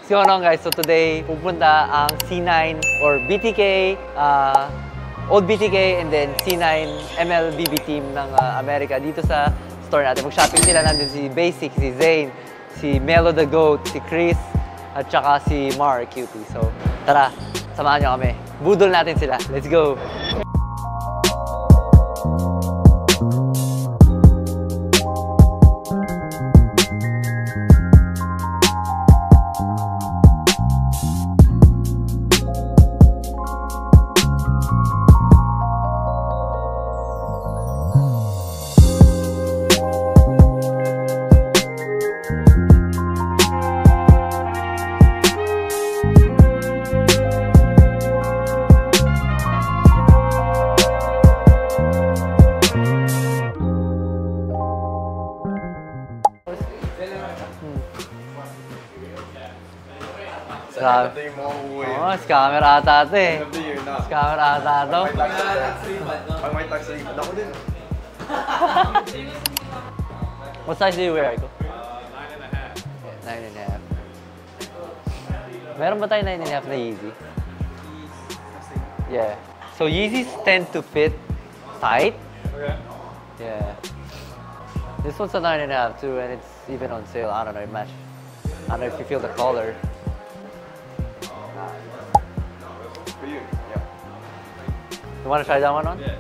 What's going on guys? So today, pupunta ang C9 or BTK, old BTK and then C9 MLBB team ng Amerika dito sa store natin. Mag-shopping sila, nandun si Basic, si Zane, si Melo the Goat, si Chris, at saka si Mar Cutie. So tara, samahan nyo kami. Budol natin sila. Let's go! Oh, scammer ata ito eh. Scammer ata ito. Pag may tax rate, ako din. What size do you wear, Aiko? 9.5. Meron ba tayo 9.5 na Yeezy? Yeah. So Yeezys tend to fit tight. Yeah. This one's a 9.5 too, and it's even on sale. I don't know, it match. I don't know if you feel the color. For you, yeah. You want to try that one on? Yeah.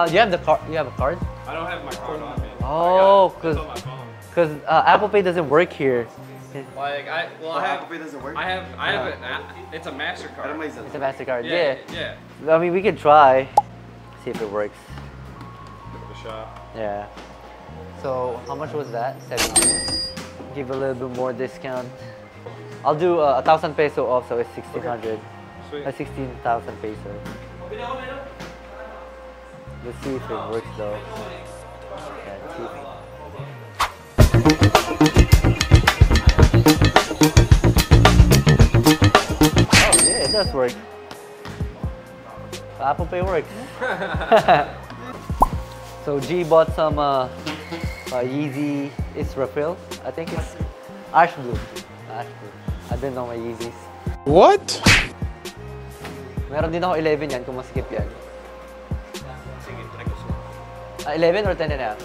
You have the card. You have a card? I don't have my card on me. Oh, It's on my phone. because Apple Pay doesn't work here. Like I Apple Pay doesn't work? I have an app. It's a MasterCard. It's a MasterCard. Yeah. Yeah. Yeah. I mean, we could try. See if it works. Give it a shot. Yeah. So how much was that? 17. Give a little bit more discount. I'll do 1,000 peso off, so it's 1,600. Sweet. 16,000 peso. Let's see if it works though. Yeah, let's see. Oh yeah, it does work. Apple Pay works. So G bought some Yeezy. It's refill. I think it's ash blue. Ash blue. I didn't know my Yeezys. What? Meron din ako 11 yan kung maskip yan. Sige, try ko siya. 11 or 10 and a half?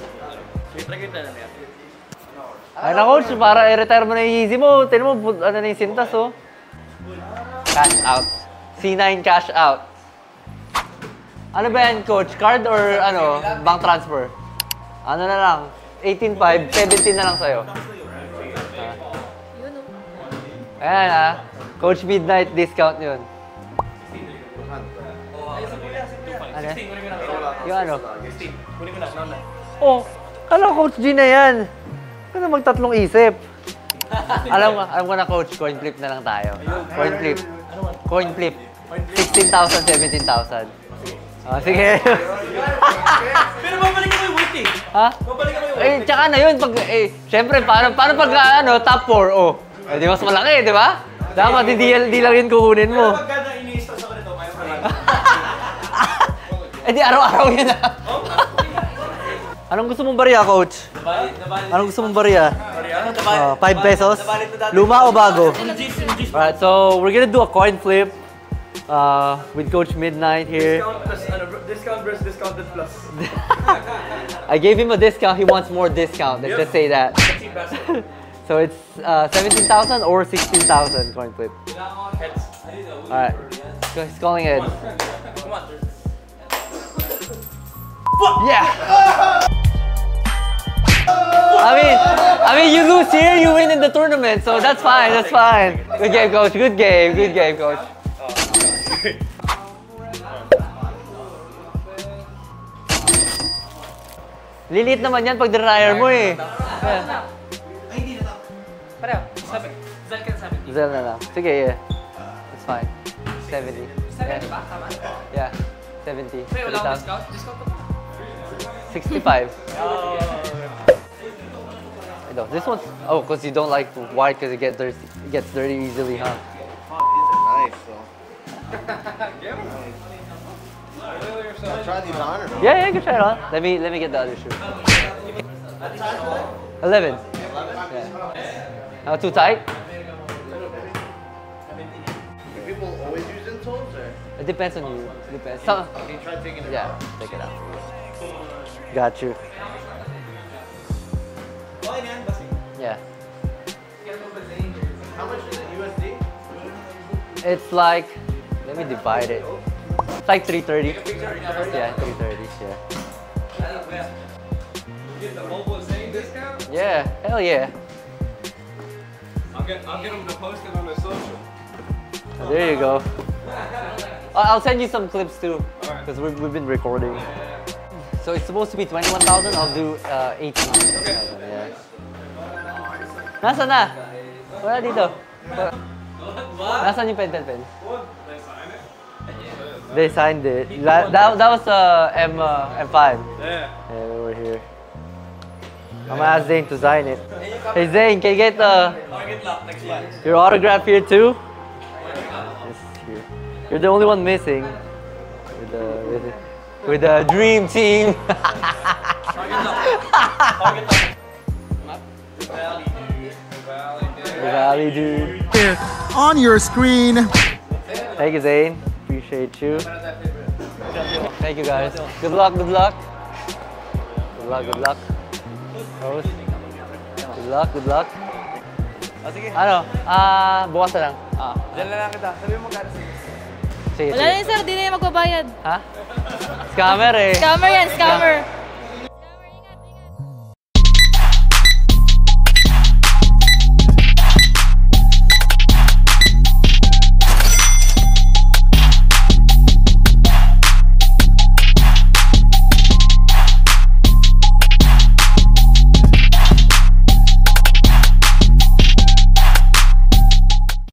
Sige, try ko yung 10 and a half. Ay na coach, para i-retire mo na yung Yeezy mo. Tignan mo, ano na yung sintas oh. Cash out. C9 cash out. Ano ba yan coach? Card or ano? Bank transfer? Ano na lang? 18.5, 17 na lang sa'yo. Ayan ha. Coach Midnight discount yun. Ano? Yung ano? Oh, kala Coach G na yan. Kaya magtatlong isip. alam ko na Coach, coin flip na lang tayo. Coin flip. Coin flip. 16,000, 17,000. Oh, sige. Pero babalik mo yung weight eh. Ha? Babalik mo yung Eh, tsaka na yun. Pag, syempre, paano pag ano, top 4, oh. Eh, di mas malaki, di ba? Dapat, di lang yun kukunin mo. Pagkada ini-install sa kanito, may Eh, di araw-araw yun, ah. Anong gusto mong bariya, Coach? Anong gusto mong bariya? 5 pesos? Luma o bago? Alright, so we're gonna do a coin flip with Coach Midnight here. Discount versus discounted plus. I gave him a discount. He wants more discount. Let's just say that. So it's 17,000 or 16,000 coin flip. Alright, so he's calling heads. Come on. Yeah! I mean, you lose here, you win in the tournament, so that's fine, that's fine. Good game, Coach. Good game, Coach. Lilit naman yan pag denier mo eh. Yeah. Pareho, sabi. Zel ka sabi. Zel na lang. Sige, yeah. That's fine. 70. 70 ba? Tama? Yeah, 70. Pero wala akong 30,000. discount? Discount ko pa. 65. Oh. No, this one's because you don't like white because it gets dirty easily, huh? Fuck, these are nice though. Try these on or no? Yeah, you can try it on. Let me get the other shoe. 11. Yeah. Too tight? Do people always use insoles or? It depends on you. It depends. So, Can you try taking it yeah, out? take it out. Got you. Yeah. How much is it USD? It's like, let me divide it. It's like 330. Yeah, 330. Yeah. Get the mobile Zane discount? Yeah. Hell yeah. I'll get them to post it on their social. There you go. I'll send you some clips too, Alright. because we've been recording. So it's supposed to be 21,000. I'll do 18,000. Yeah. Nasaan na? Wala dito. Nasaan yung pentel pen? They signed it. That was M5. Yeah. Yeah, we were here. I'm gonna ask Zane to sign it. Hey Zane, can you get your autograph here too? It's here. You're the only one missing. With the dream team. The Valley dude. On your screen. Thank you, Zane. Appreciate you. Thank you, guys. Good luck, good luck. Good luck, good luck. Rose. Good luck, good luck. Ano? Bukas na lang. Diyan na lang kita. Sabi mo gano'n sige. Sige, Wala na yun, sir. Di na yung magbabayad. Ha? Scammer eh. Scammer yan, scammer.